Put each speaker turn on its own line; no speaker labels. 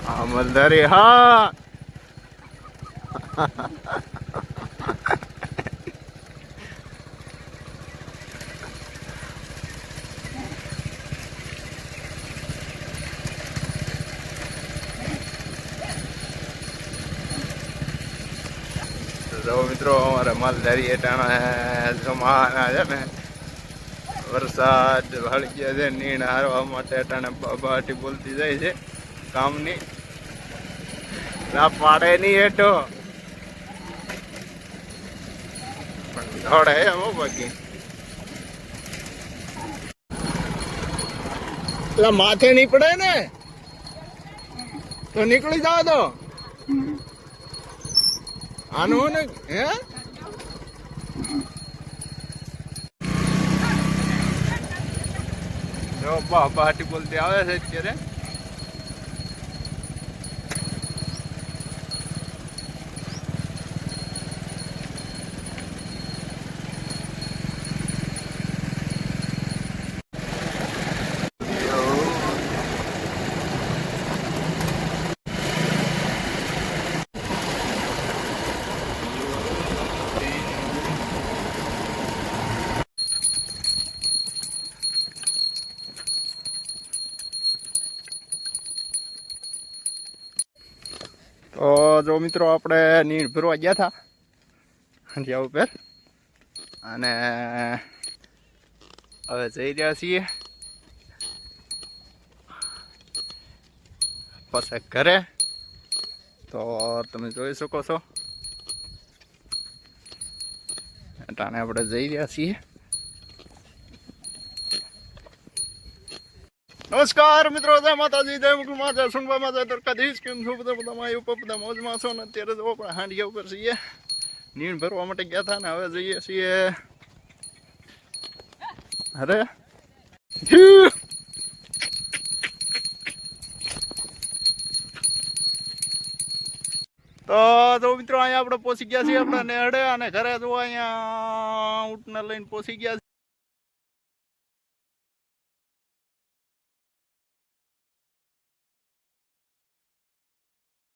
અમલદારી હા. તો મિત્રો અમારે માલધારી એટાણા જમાના છે ને વરસાદ વળી ગયા છે. નીણ હારવા માટે અટાણે બાટી બોલતી જાય છે કામની. ના પાડે નહીં હેઠો પણ દોડે એમ બાકી. એટલે માથે નહીં પડે ને તો નીકળી જાવ તો આનું ને હે. જો બાટી બોલતી આવે છે અત્યારે. તો જો મિત્રો આપણે નીણ ભરવા ગયા હતા હંડિયા ઉપર અને હવે જઈ રહ્યા છીએ પાછા ઘરે. તો તમે જોઈ શકો છો અટાણે આપણે જઈ રહ્યા છીએ. નમસ્કાર મિત્રો, જય માતાજી, જય મુકુલમાં, જય સુનબામાં, જય દ્વારકાધીશ. કેમ છો બધા? બધા ઉપર બધા મોજમાં છો ને? અત્યારે જો આપણે હાંડિયા ઉપર છીએ, નીણ ભરવા માટે ગયા હતા ને હવે જઈએ છીએ અરે તો મિત્રો અહીંયા આપણે પહોંચી ગયા છીએ આપણે નેહડે અને ઘરે જો અહીંયા ઊંટને લઈને પહોંચી ગયા